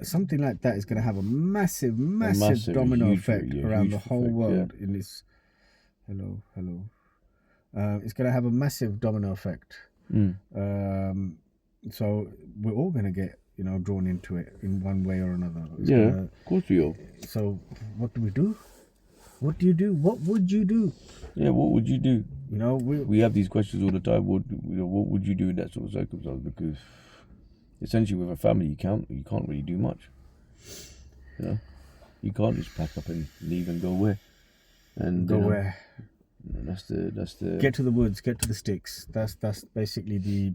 something like that is going to have a massive domino huge, effect around the whole world. In this, hello. It's going to have a massive domino effect. So we're all going to get, drawn into it in one way or another. Of course we are. So what do we do? What do you do? What would you do? Yeah, what would you do? We have these questions all the time. What would you do in that sort of circumstance? Because essentially, with a family, you can't really do much. You can't just pack up and leave and go where. And go where? That's the. Get to the woods. Get to the sticks. That's basically the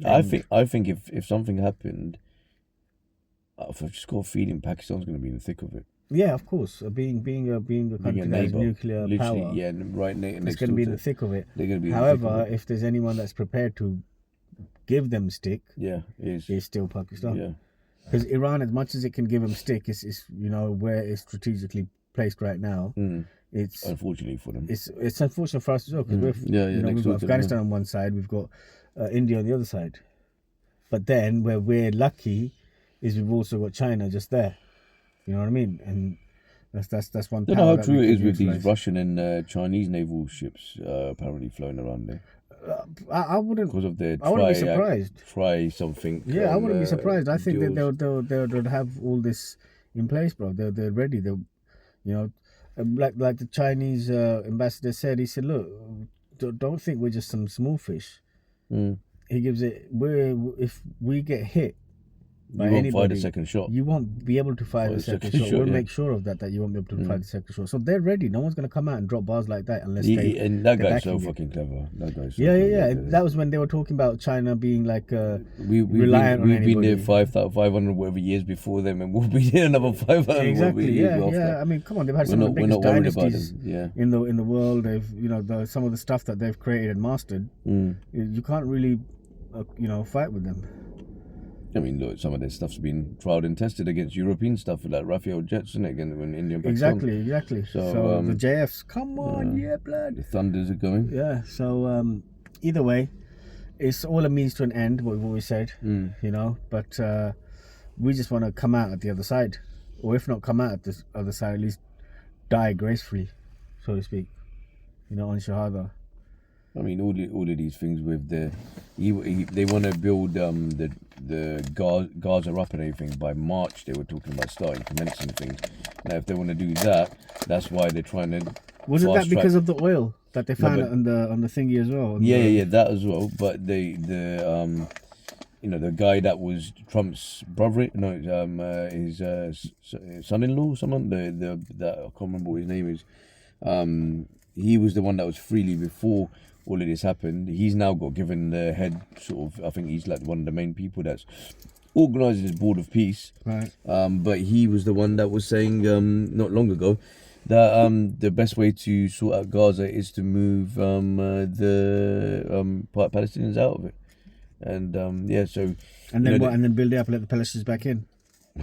I think if something happened, I've just got a feeling Pakistan's going to be in the thick of it. Yeah, of course. Being a country that has nuclear power, right next. It's going to be in the thick of it. They're going to be. However, if there's anyone that's prepared to give them stick, it's still Pakistan. Yeah, because Iran, as much as it can give them stick, is where it's strategically placed right now. It's unfortunately for them. It's unfortunate for us as well because we've got Afghanistan on one side, we've got India on the other side, but then where we're lucky is we've also got China just there. You know what I mean? And that's one. I don't know how true it is with these Russian and Chinese naval ships apparently flown around there. I wouldn't, because of their I wouldn't be surprised. Try something. Yeah, I wouldn't be surprised. I think that they'll have all this in place, bro. They're ready. Like the Chinese ambassador said. He said, "Look, don't think we're just some small fish." He gives it. If we get hit, you won't fire the second shot. You won't be able to fire the second shot. We'll make sure of that you won't be able to fire the second shot. So they're ready. No one's going to come out and drop bars like that unless and that guy's so fucking clever. That guy's so yeah. That was when they were talking about China being like reliant on anybody. We've been there 500 whatever years before them, and we'll be there another 500. Exactly. Yeah. I mean, come on, they've had some of the biggest dynasties in the world. They've some of the stuff that they've created and mastered. You can't really fight with them. I mean, look, some of their stuff's been tried and tested against European stuff, like Rafael jets, isn't it? Again, when Indian Pakistan. Exactly. So the JFs, come on, blood. The Thunders are going. Yeah. So either way, it's all a means to an end. What we've always said, But we just want to come out at the other side, or if not come out at the other side, at least die gracefully, so to speak. On Shahada. I mean, all of these things with they want to build the Gaza up and everything by March. They were talking about commencing things. Now, if they want to do that, that's why they're trying to. Wasn't that because of the oil that they found on the thingy as well? Yeah, that as well. But the guy that was Trump's brother, his son-in-law, someone that I can't remember what his name is. He was the one that was freely before all of this happened. He's now got given the head sort of. I think he's like one of the main people that's organising this board of peace. Right. But he was the one that was saying not long ago that the best way to sort out Gaza is to move the Palestinians out of it. And so. And then what? And then build it up and let the Palestinians back in.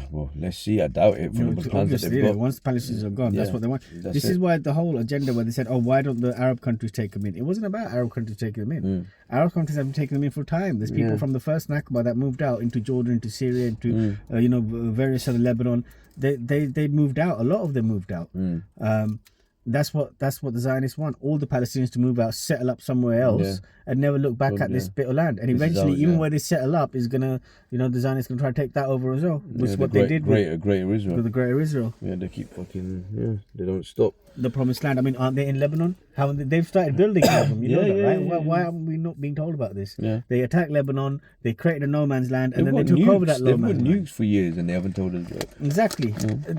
Well, let's see. I doubt it. From the plans that they've got. Once the Palestinians are gone, that's what they want. This is why the whole agenda where they said, why don't the Arab countries take them in? It wasn't about Arab countries taking them in. Arab countries have been taking them in for time. There's people from the first Nakba that moved out into Jordan, into Syria, into various other Lebanon. They moved out. A lot of them moved out. That's what the Zionists want. All the Palestinians to move out, settle up somewhere else, and never look back at this bit of land. And eventually, even where they settle up, is gonna, the Zionists gonna try to take that over as well. Which is what they did with Greater Israel. With the Greater Israel. Yeah, they keep fucking. They don't stop. The Promised Land. I mean, aren't they in Lebanon? They've started building them. You know that, right? Why aren't we not being told about this? Yeah. They attacked Lebanon. They created a no man's land, and then they took over that no man's land. They've got nukes for years, and they haven't told us that. Exactly.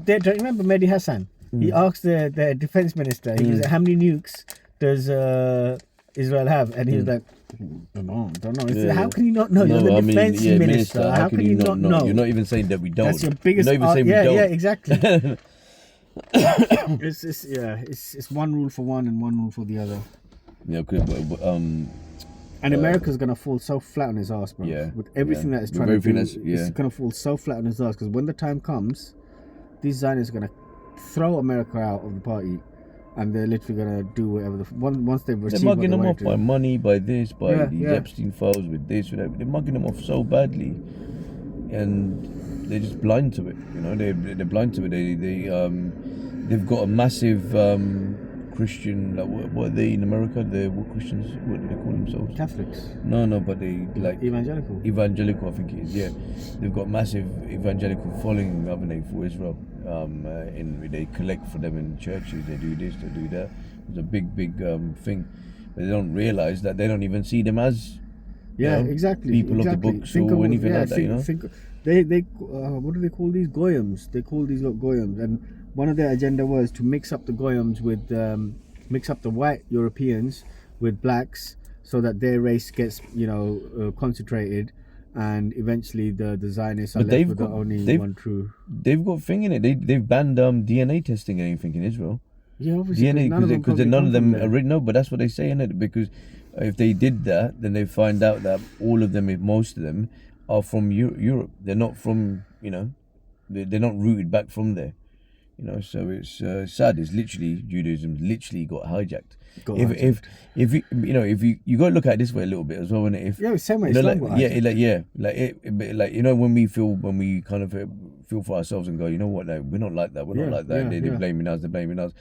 Don't you remember Mehdi Hassan? He asked the defense minister, he was how many nukes does Israel have? And he was like, don't know. He said, how can you not know? You're the defense minister. How can you not know? You're not even saying that we don't. That's your biggest. You're not even saying we don't. Yeah, exactly. It's one rule for one and one rule for the other. Yeah, and America's gonna fall so flat on his ass, bro. Yeah, with everything that it's trying to do, it's gonna fall so flat on his ass because when the time comes, these Zionists are gonna throw America out of the party, and they're literally gonna do whatever. Once they've received, they're mugging them off by money, by this, by these Epstein files, with this, with that. They're mugging them off so badly. and they're just blind to it. You know, they're blind to it. They've got a massive Christian. Like what are they in America? What Christians? What do they call themselves? Catholics. No, but they like evangelical. Evangelical, I think it is. Yeah, they've got massive evangelical following, haven't they, for Israel? They collect for them in churches. They do this, they do that. It's a big thing. But they don't realize that they don't even see them as exactly people of the books or anything like that. They what do they call these goyams? They call these goyams, and one of their agenda was to mix up the goyams with mix up the white Europeans with blacks, so that their race gets concentrated, and eventually the Zionists are left with the only one true. They've got thing in it. They've banned DNA testing and anything in Israel. Yeah, obviously. DNA, because none of them are no, but that's what they say in it. Because if they did that, then they find out that all of them, if most of them, are from Europe. They're not from, they're not rooted back from there. So it's sad. It's literally Judaism literally got hijacked. If you got to look at it this way a little bit as well, innit? If same way Islam got hijacked. when we kind of feel for ourselves and go, you know what, like, we're not like that. We're not like that. They're blaming us. They're blaming us.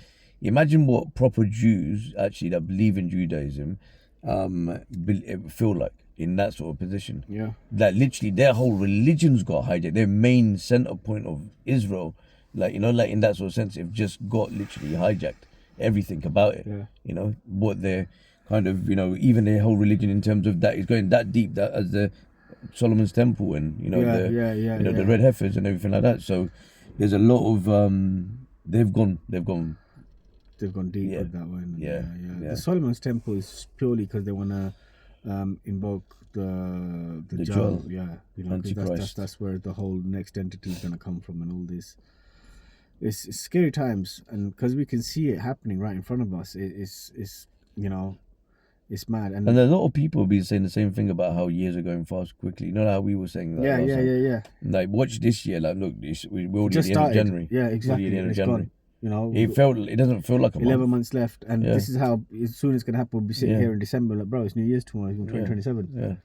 Imagine what proper Jews actually that believe in Judaism feel like in that sort of position. Yeah. That literally their whole religion's got hijacked. Their main center point of Israel, like in that sort of sense, it just got literally hijacked. Everything about it. Yeah. What they're kind of, even their whole religion in terms of that is going that deep, that as the Solomon's Temple and the red heifers and everything like that. So there's a lot of they've gone deep with that one. Yeah. The Solomon's Temple is purely because they want to invoke the Jal. Because that's where the whole next entity is going to come from, and all this. It's scary times, and because we can see it happening right in front of us, it's mad. And a lot of people have been saying the same thing about how years are going fast quickly. You know how we were saying that. Yeah. Like, watch this year. Like, look, we're already just at the end of January. Yeah, exactly. It's at the end of January. Gone. It doesn't feel like a 11 month. months left, and this is how as soon as it's gonna happen. We'll be sitting here in December, like, bro, it's New Year's tomorrow. It's 2027. Yeah.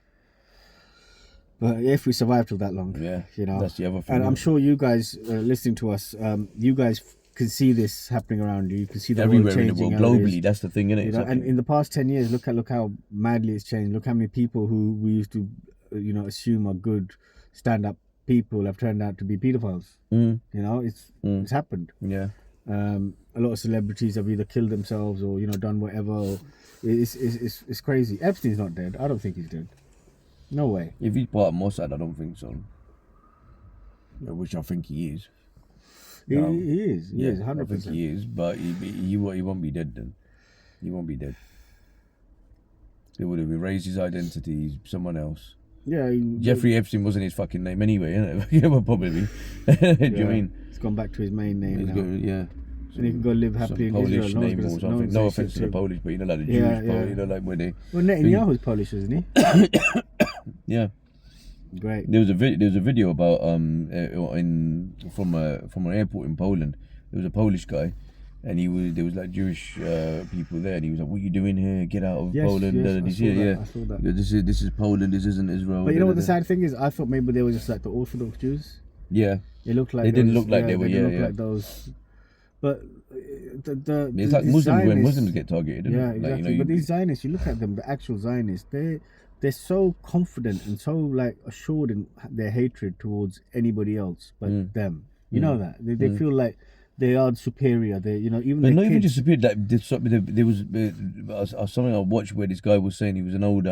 But if we survive till that long, that's the other thing. And I'm sure you guys listening to us, you guys can see this happening around you. You can see the everywhere world in the world, globally. That's the thing, isn't it? And in the past 10 years, look how madly it's changed. Look how many people who we used to, assume are good, stand-up people have turned out to be pedophiles. It's happened. Yeah. A lot of celebrities have either killed themselves or done whatever. Or it's crazy. Epstein's not dead. I don't think he's dead. No way. If he's part of Mossad, I don't think so. Which I think he is. He is. He is 100%. I think he is, but he won't be dead then. He won't be dead. They would have erased his identity. He's someone else. Yeah. Jeffrey Epstein wasn't his fucking name anyway, innit? Well, probably. Do you mean? He's gone back to his main name now. And he can go live happily in Polish Israel. Name or something. No offense to the Polish, but like the Jewish, like where they. Well, Netanyahu's Polish, isn't he? Yeah. Great. There was a video about from an airport in Poland. There was a Polish guy, and there was like Jewish people there, and he was like, "What are you doing here? Get out of Poland!" I saw that. This is Poland. This isn't Israel. But you know what the sad thing is? I thought maybe they were just like the Orthodox Jews. Yeah. It looked like they didn't look like they were. Like those. But it's like Muslims when Muslims get targeted. Yeah, exactly. But these Zionists, you look at them, the actual Zionists, they're so confident and so like assured in their hatred towards anybody else but them. You know that they feel like they are superior. They even. But not even just superior. Like there was something I watched where this guy was saying he was an old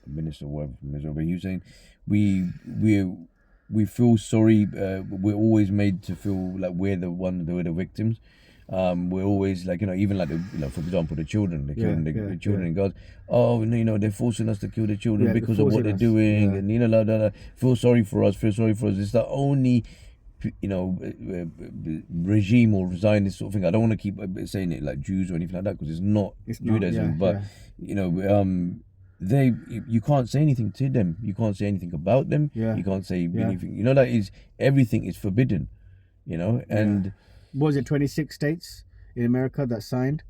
minister or whatever from Israel, but he was saying we feel sorry. We're always made to feel like we're the victims. We're always like even like for example the children, they're killing the children in Gaza. Oh, they're forcing us to kill the children because of what they're doing, and feel sorry for us. It's the only regime or Zionist sort of thing. I don't want to keep saying it like Jews or anything like that because it's not Judaism, but you can't say anything to them. You can't say anything about them. Yeah. You can't say anything. That is everything is forbidden. And was it 26 states in America that signed?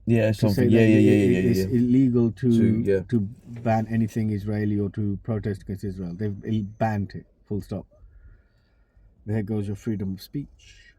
Yeah, something. It's illegal to ban anything Israeli or to protest against Israel. They've banned it. Full stop. There goes your freedom of speech.